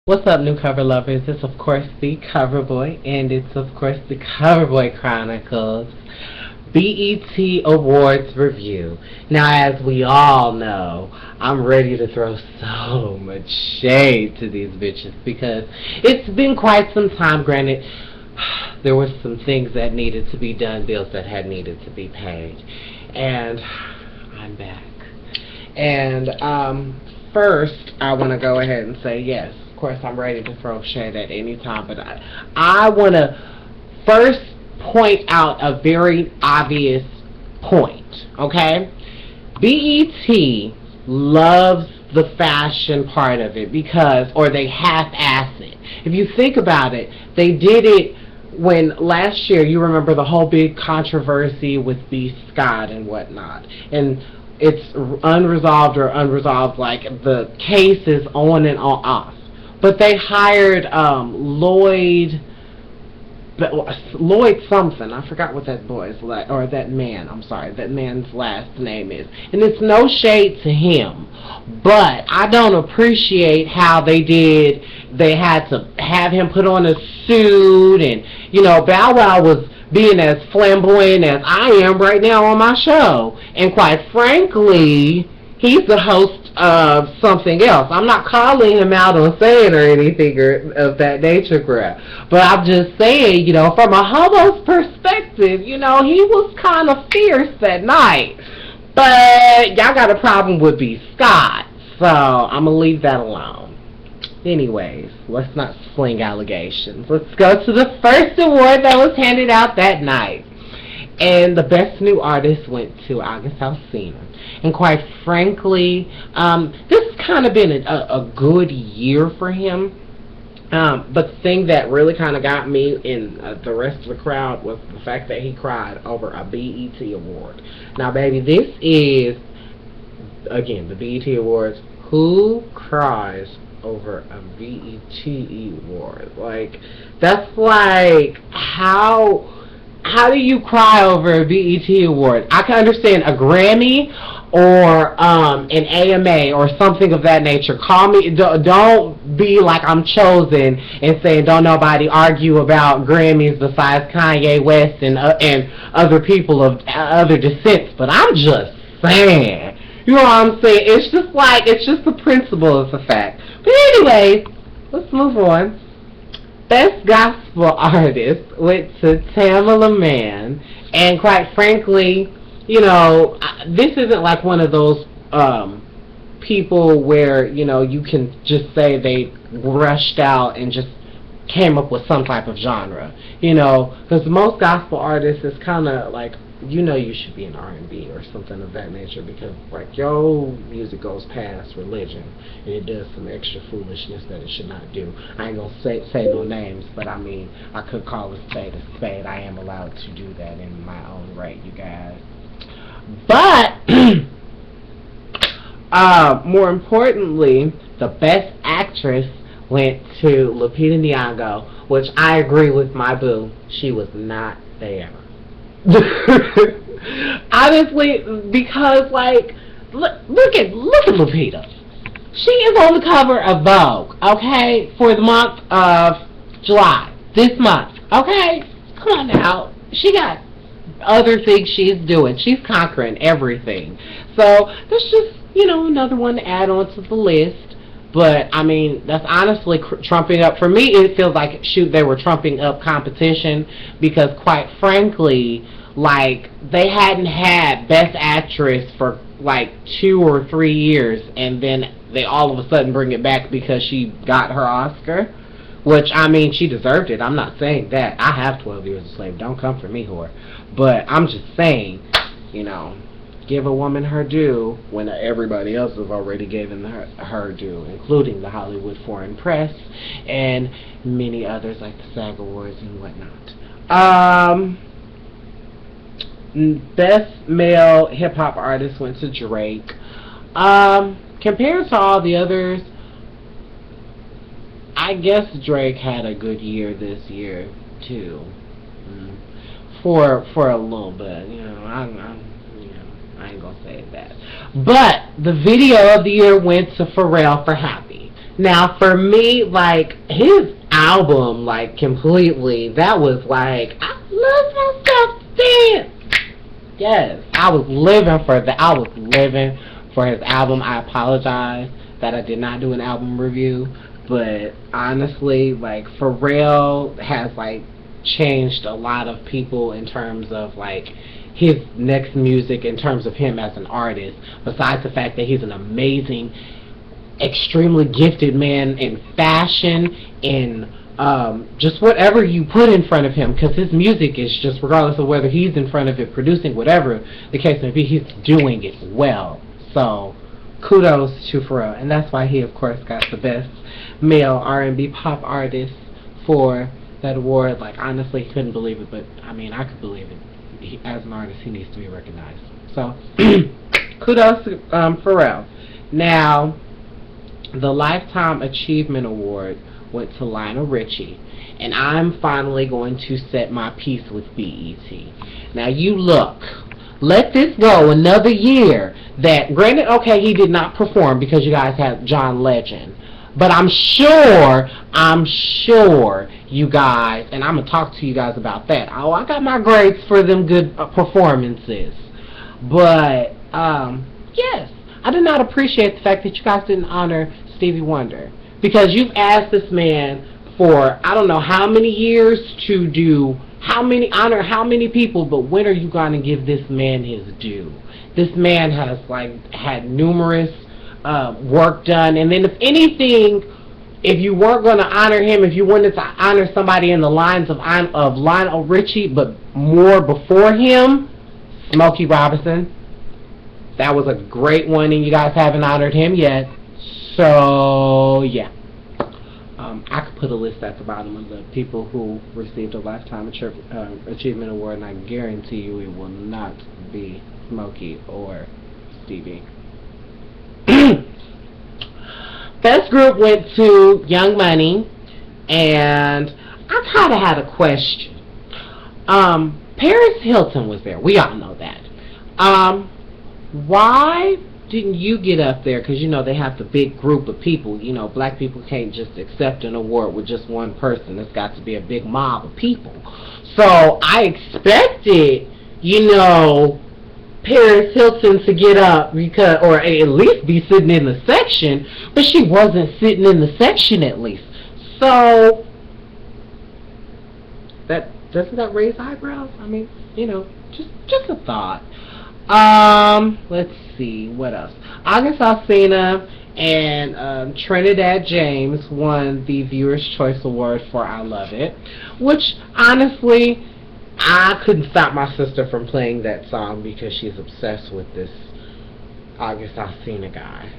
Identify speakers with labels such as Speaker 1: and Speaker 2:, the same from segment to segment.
Speaker 1: What's up, new cover lovers? It's of course the Cover Boy, and it's of course the CoverBoi Chronicles BET Awards review. Now, as we all know, I'm ready to throw so much shade to these bitches because it's been quite some time. Granted, there were some things that needed to be done, bills that had needed to be paid, and I'm back. And first, I want to go ahead and say yes. Of course, I'm ready to throw shade at any time, but I want to first point out a very obvious point, okay? BET loves the fashion part of it or they half-ass it. If you think about it, they did it when last year, you remember the whole big controversy with B. Scott and whatnot, and it's unresolved, like the case is on and on off. But they hired Lloyd something. I forgot what that boy's or that man's last name is. And it's no shade to him, but I don't appreciate how they had to have him put on a suit, and Bow Wow was being as flamboyant as I am right now on my show. And quite frankly, he's the host of something else. I'm not calling him out on saying or anything of that nature, but I'm just saying, from a homo's perspective, he was kind of fierce that night. But y'all got a problem with B. Scott, so I'm going to leave that alone. Anyways, let's not sling allegations. Let's go to the first award that was handed out that night. And the Best New Artist went to August Alsina. And quite frankly, this has kind of been a good year for him. But the thing that really kind of got me in the rest of the crowd was the fact that he cried over a BET award. Now, baby, this is, again, the BET Awards. Who cries over a BET award? Like, that's like, how do you cry over a BET award? I can understand a Grammy or an AMA or something of that nature. Call me. Don't be like I'm chosen and saying don't nobody argue about Grammys besides Kanye West and other people of other descents. But I'm just saying. You know what I'm saying? It's just the principle of the fact. But anyway, let's move on. Best Gospel Artist went to Tamala Mann, and quite frankly, this isn't like one of those people where you can just say they rushed out and just came up with some type of genre, because most gospel artists is kind of like, you should be in R&B or something of that nature, because like your music goes past religion and it does some extra foolishness that it should not do. I ain't gonna say no names, but I mean, I could call a spade a spade. I am allowed to do that in my own right, you guys. But more importantly, the Best Actress went to Lupita Nyong'o, which I agree with my boo. She was not there. Honestly, because like, look at Lupita. She is on the cover of Vogue, okay, for the month of July, this month, okay? Come on now. She got other things she's doing. She's conquering everything. So that's just, another one to add on to the list. But, I mean, that's honestly trumping up. For me, it feels like, they were trumping up competition because, quite frankly, like, they hadn't had Best Actress for, like, 2 or 3 years, and then they all of a sudden bring it back because she got her Oscar, which, I mean, she deserved it. I'm not saying that. I have 12 Years a Slave. Don't come for me, whore. But I'm just saying, give a woman her due when everybody else has already given her due, including the Hollywood Foreign Press and many others like the SAG Awards and whatnot. Best Male Hip Hop Artist went to Drake. Compared to all the others, I guess Drake had a good year this year too. For a little bit, I ain't gonna say that. But the video of the year went to Pharrell for Happy. Now, for me, like, his album, like, completely, that was like, I love myself to dance. Yes, I was living for that. I was living for his album. I apologize that I did not do an album review, but honestly, like, Pharrell has, like, changed a lot of people in terms of, like, his next music, in terms of him as an artist, besides the fact that he's an amazing, extremely gifted man in fashion, in just whatever you put in front of him, because his music is just, regardless of whether he's in front of it producing, whatever the case may be, he's doing it well. So kudos to Pharrell, and that's why he, of course, got the best male R&B pop artist for that award. Like, honestly, couldn't believe it, but I mean, I could believe it. As an artist, he needs to be recognized. So kudos to Pharrell. Now, the Lifetime Achievement Award went to Lionel Richie, and I'm finally going to set my peace with BET. Now, you look, let this go another year. That, granted, okay, he did not perform because you guys had John Legend, but I'm sure you guys, and I'm gonna talk to you guys about that. Oh, I got my grades for them good performances, but yes, I did not appreciate the fact that you guys didn't honor Stevie Wonder, because you've asked this man for I don't know how many years to do honor how many people, but when are you going to give this man his due? This man has, like, had numerous work done, and then if anything, if you weren't going to honor him, if you wanted to honor somebody in the lines of Lionel Richie, but more before him, Smokey Robinson. That was a great one, and you guys haven't honored him yet. So, yeah. I could put a list at the bottom of the people who received a Lifetime Achievement Award, and I guarantee you it will not be Smokey or Stevie. Best group went to Young Money, and I kind of had a question. Paris Hilton was there. We all know that. Why didn't you get up there? Because, you know, they have the big group of people. You know, black people can't just accept an award with just one person. It's got to be a big mob of people. So I expected, you know, Paris Hilton to get up, because, or at least be sitting in the section, but she wasn't sitting in the section at least. So that doesn't that raise eyebrows? I mean, you know, just a thought. Let's see, what else? August Alsina and Trinidad James won the Viewer's Choice Award for I Love It, which, honestly, I couldn't stop my sister from playing that song because she's obsessed with this August Alsina guy.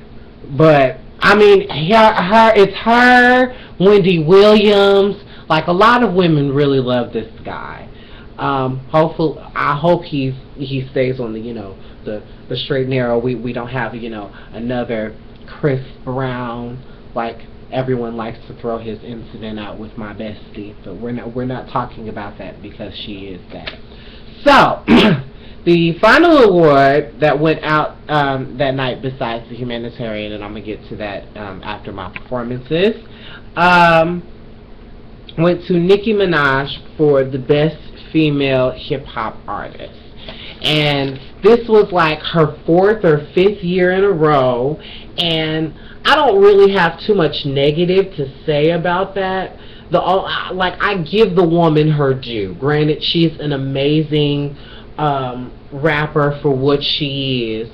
Speaker 1: But, I mean, it's her, Wendy Williams, like, a lot of women really love this guy. Hopefully, I hope he stays on the, you know, the straight and narrow. We don't have, you know, another Chris Brown, like everyone likes to throw his incident out with my bestie, but we're not talking about that because she is that. So the final award that went out that night, besides the humanitarian, and I'm gonna get to that after my performances, went to Nicki Minaj for the best female hip-hop artist. And this was like her 4th or 5th year in a row, and I don't really have too much negative to say about that. I give the woman her due. Granted, she's an amazing rapper for what she is,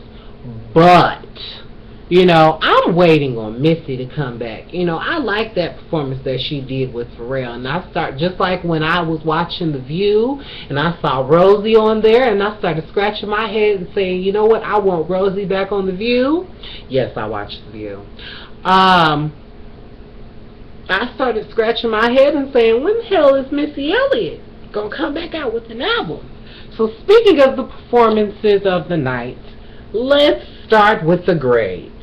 Speaker 1: but, you know, I'm waiting on Missy to come back. You know, I like that performance that she did with Pharrell, and just like when I was watching The View, and I saw Rosie on there, and I started scratching my head and saying, you know what, I want Rosie back on The View. Yes, I watched The View. I started scratching my head and saying, when the hell is Missy Elliott gonna come back out with an album? So speaking of the performances of the night, let's start with the grades.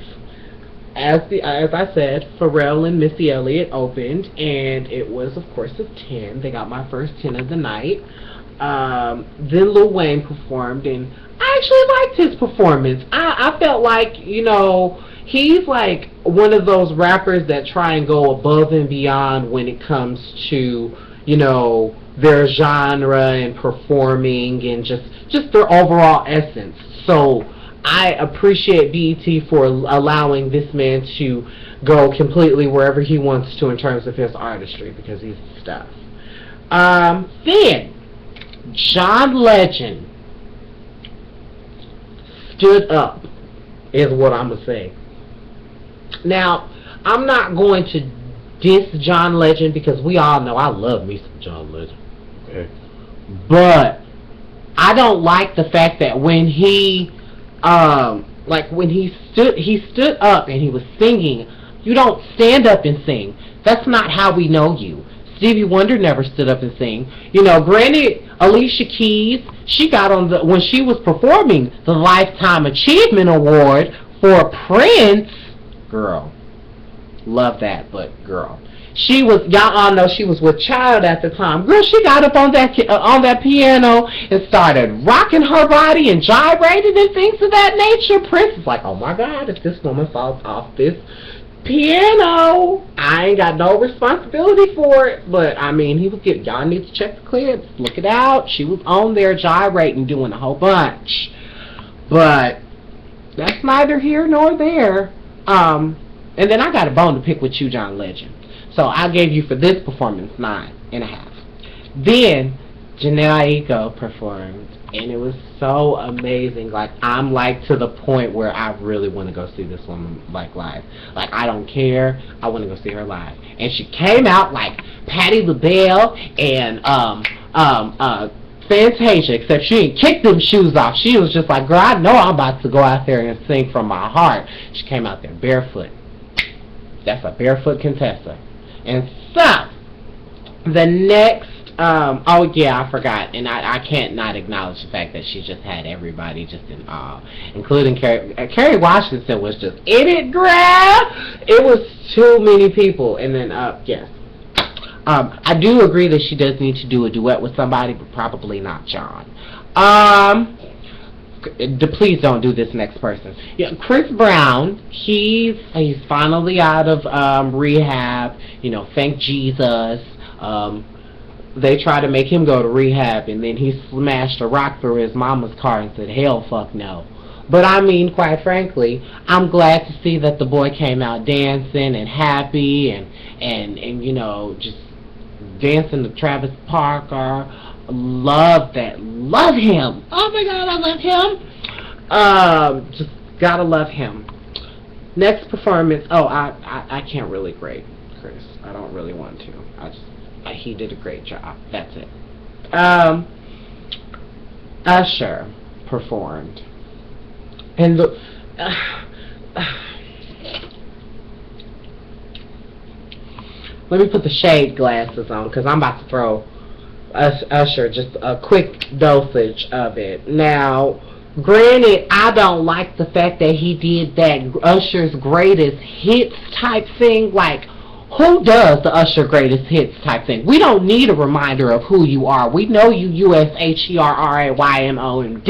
Speaker 1: As I said, Pharrell and Missy Elliott opened, and it was, of course, a 10. They got my first 10 of the night. Then Lil Wayne performed, and I actually liked his performance. I felt like, you know, he's like one of those rappers that try and go above and beyond when it comes to, you know, their genre and performing and just their overall essence. So I appreciate BET for allowing this man to go completely wherever he wants to in terms of his artistry, because he's stuff. Then John Legend stood up, is what I'm gonna say. Now, I'm not going to diss John Legend because we all know I love me some John Legend. Okay. But I don't like the fact that when he when he stood up and he was singing, you don't stand up and sing. That's not how we know you. Stevie Wonder never stood up and sang. You know, granted, Alicia Keys, she got on when she was performing the Lifetime Achievement Award for Prince. Girl, love that, but girl, she was, y'all all know she was with Child at the time. Girl, she got up on that piano and started rocking her body and gyrating and things of that nature. Prince is like, oh my God, if this woman falls off this piano, I ain't got no responsibility for it. But I mean, he was getting, y'all need to check the clips, look it out. She was on there gyrating, doing a whole bunch. But that's neither here nor there. And then I got a bone to pick with you, John Legend. So I gave you for this performance 9.5. Then Jhené Aiko performed, and it was so amazing. Like, I'm like to the point where I really want to go see this woman like live. Like, I don't care. I want to go see her live. And she came out like Patti LaBelle and Fantasia, except she didn't kick them shoes off. She was just like, girl, I know I'm about to go out there and sing from my heart. She came out there barefoot. That's a barefoot contessa. And so, the next, oh yeah, I forgot, and I can't not acknowledge the fact that she just had everybody just in awe, including Kerry Washington was just in it, girl. It was too many people. And then, yes. I do agree that she does need to do a duet with somebody, but probably not John. Please don't do this next person. Yeah, Chris Brown, he's finally out of rehab. You know, thank Jesus. They tried to make him go to rehab, and then he smashed a rock through his mama's car and said, hell, fuck no. But I mean, quite frankly, I'm glad to see that the boy came out dancing and happy and you know, just dancing to Travis Parker. Love that. Love him. Oh my God, I love him. Just gotta love him. Next performance. Oh, I can't really grade Chris. I don't really want to. He did a great job. That's it. Usher performed. And let me put the shade glasses on because I'm about to throw Usher just a quick dosage of it. Now, granted, I don't like the fact that he did that Usher's greatest hits type thing. Like, who does the Usher greatest hits type thing? We don't need a reminder of who you are. We know you USHERRAYMOMD.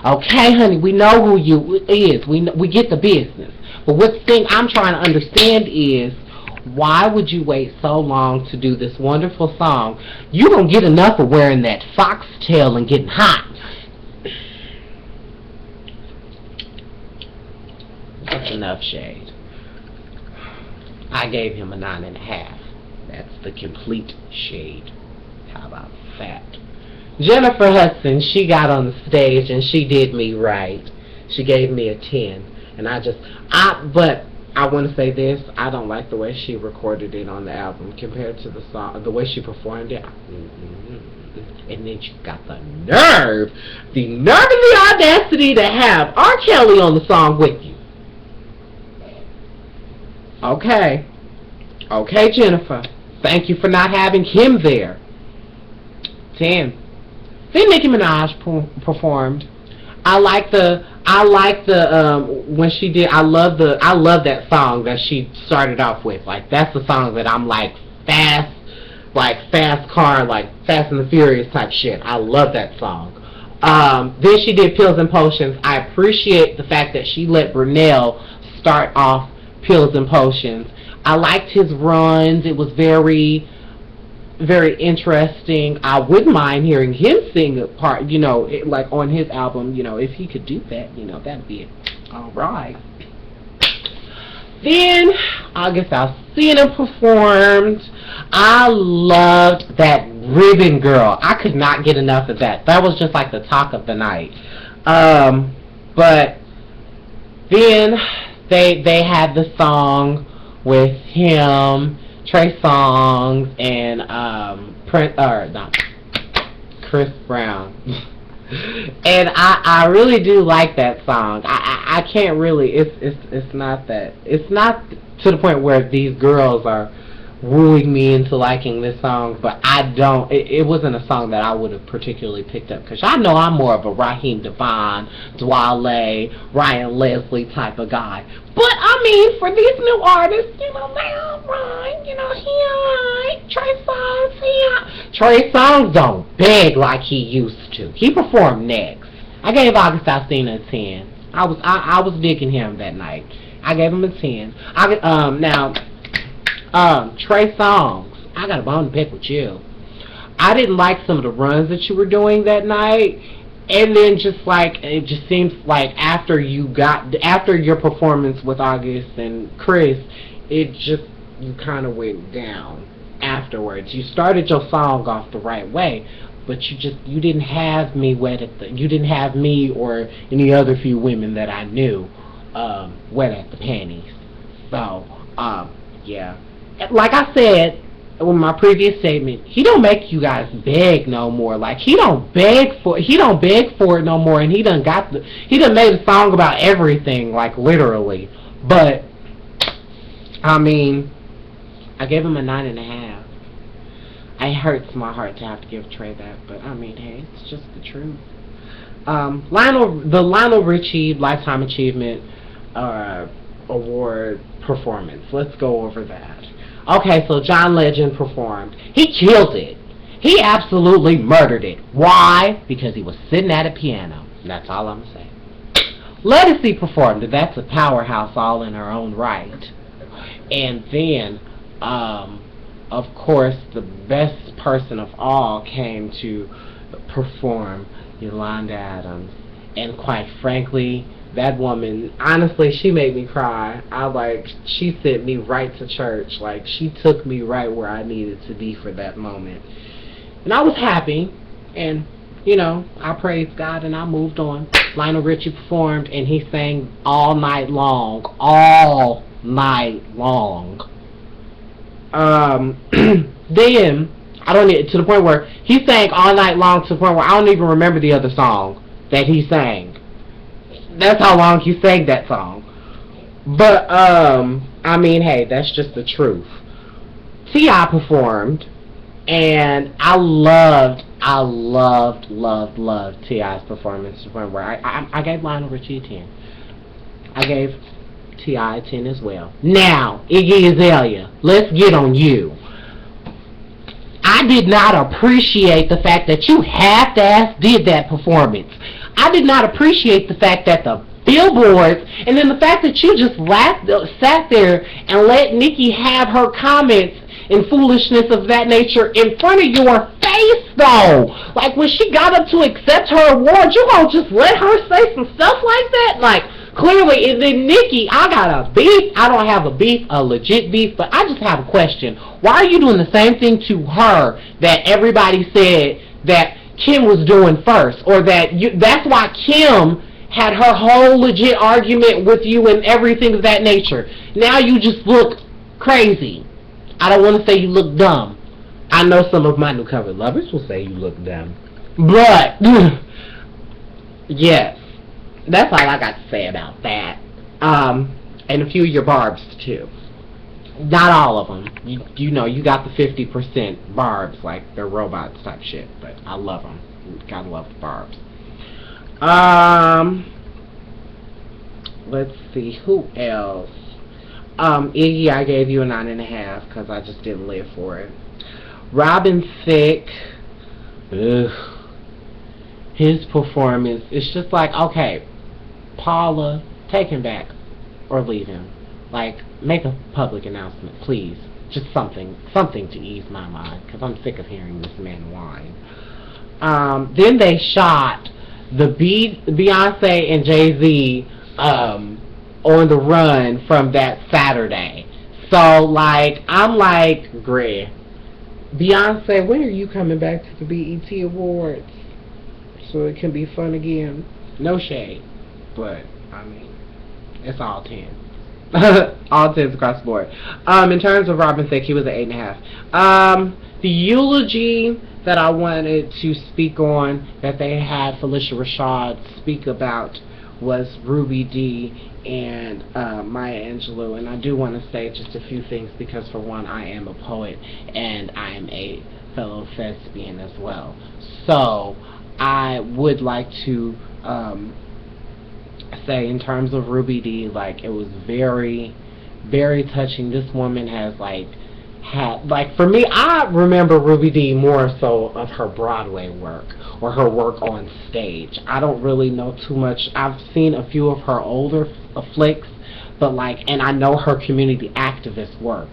Speaker 1: Okay, honey, we know who you is. We get the business. But what the thing I'm trying to understand is, why would you wait so long to do this wonderful song? You don't get enough of wearing that foxtail and getting hot. That's enough shade. I gave him a 9.5. That's the complete shade. How about that? Jennifer Hudson, she got on the stage and she did me right. She gave me a 10. And but I want to say this, I don't like the way she recorded it on the album compared to the song, the way she performed it. And then she got the nerve and the audacity to have R. Kelly on the song with you. Okay, Jennifer, thank you for not having him there. 10. Then Nicki Minaj performed. I like the when she did. I love that song that she started off with. Like, that's the song that I'm like fast car, like Fast and the Furious type shit. I love that song. Then she did Pills and Potions. I appreciate the fact that she let Brunel start off Pills and Potions. I liked his runs. It was very, very interesting. I wouldn't mind hearing him sing a part, like on his album, if he could do that, that'd be alright. Then August Alsina performed. I loved that Ribbon Girl. I could not get enough of that. That was just like the talk of the night. But then they had the song with him, Trey Songz, and Chris Brown. And I really do like that song. I can't really. It's not to the point where these girls are wooing me into liking this song, but I don't. It wasn't a song that I would have particularly picked up, because I know I'm more of a Raheem DeVaughn, Dwale, Ryan Leslie type of guy. But I mean, for these new artists, they alright, Trey Songz, Trey Songz don't beg like he used to. He performed next. I gave August Alsina a 10. I was digging him that night. I gave him a 10. Trey Songz, I got a bone to pick with you. I didn't like some of the runs that you were doing that night, and then it just seems like after your performance with August and Chris, you kind of went down afterwards. You started your song off the right way, but you didn't have me you didn't have me or any other few women that I knew wet at the panties. So yeah. Like I said in my previous statement, he don't make you guys beg no more. Like he don't beg for it no more, and he done made a song about everything, like literally. But I mean, I gave him a 9.5. It hurts my heart to have to give Trey that, but I mean, hey, it's just the truth. The Lionel Richie Lifetime Achievement Award performance. Let's go over that. Okay, so John Legend performed. He killed it. He absolutely murdered it. Why? Because he was sitting at a piano. That's all I'm saying. Ledisi performed. That's a powerhouse all in her own right. And then, of course, the best person of all came to perform, Yolanda Adams. And quite frankly, that woman, honestly, she made me cry. She sent me right to church. Like, she took me right where I needed to be for that moment. And I was happy, and, I praised God, and I moved on. Lionel Richie performed, and he sang all night long. All night long. Then, to the point where he sang all night long, to the point where I don't even remember the other song that he sang. That's how long he sang that song. But, I mean, hey, that's just the truth. T.I. performed, and I loved T.I.'s performance to the point where I gave Lionel Richie a 10. I gave T.I. a 10 as well. Now, Iggy Azalea, let's get on you. I did not appreciate the fact that you half-ass did that performance. I did not appreciate the fact that the billboards, and then the fact that you just sat there and let Nikki have her comments and foolishness of that nature in front of your face, though. Like, when she got up to accept her award, you gonna just let her say some stuff like that? Like, clearly, and then Nikki, I got a beef. I don't have a legit beef, but I just have a question. Why are you doing the same thing to her that everybody said that Kim was doing first? Or that's why Kim had her whole legit argument with you and everything of that nature. Now you just look crazy. I don't want to say you look dumb. I know some of my new cover lovers will say you look dumb. But, yes. That's all I got to say about that. And a few of your barbs, too. Not all of them. You got the 50% barbs, like they're robots type shit. But I love them. Gotta love the barbs. Let's see. Who else? Iggy, I gave you a 9.5 because I just didn't live for it. Robin Thicke. Ugh. His performance, it's just like, okay, Paula, take him back. or leave him. Like, make a public announcement, please. Just something to ease my mind, because I'm sick of hearing this man whine. Then they shot the Beyonce and Jay-Z on the run from that Saturday. So, like, I'm like, Greg, Beyonce, when are you coming back to the BET Awards so it can be fun again? No shade, but, I mean, it's all 10. All 10s across the board. In terms of Robin Thicke, he was an 8.5. The eulogy that I wanted to speak on that they had Felicia Rashad speak about was Ruby Dee and Maya Angelou, and I do want to say just a few things because, for one, I am a poet and I am a fellow thespian as well. So I would like to say, in terms of Ruby Dee, like, it was very, very touching. This woman has for me, I remember Ruby Dee more so of her Broadway work or her work on stage. I don't really know too much. I've seen a few of her older flicks, but and I know her community activist work,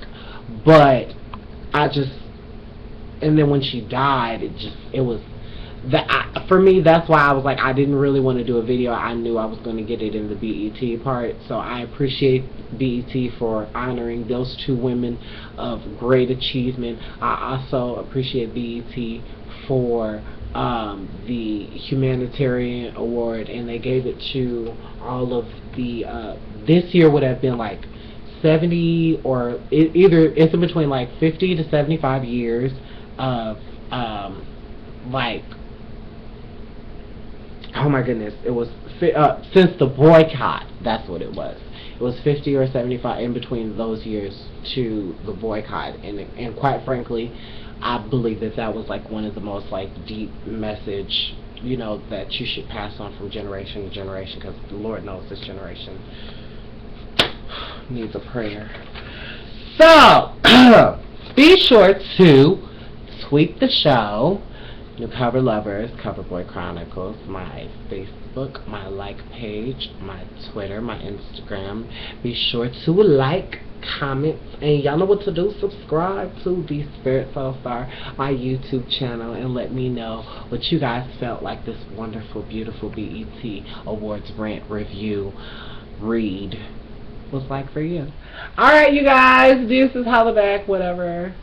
Speaker 1: but and then when she died, it was for me, that's why I was like, I didn't really want to do a video. I knew I was going to get it in the BET part, so I appreciate BET for honoring those two women of great achievement. I also appreciate BET for the humanitarian award, and they gave it to all of the this year would have been 70, or it's in between 50 to 75 years of oh my goodness, it was since the boycott. That's what it was. It was 50 or 75 in between those years to the boycott, and quite frankly, I believe that was one of the most deep message, that you should pass on from generation to generation, because the Lord knows this generation needs a prayer. So be sure to tweet the show. New Cover Lovers, CoverBoi Chronicles, my Facebook, my page, my Twitter, my Instagram. Be sure to comment, and y'all know what to do. Subscribe to TheSpiritsoulstar, my YouTube channel, and let me know what you guys felt like this wonderful, beautiful BET Awards rant review read was like for you. Alright, you guys, deuces, holla back, whatever.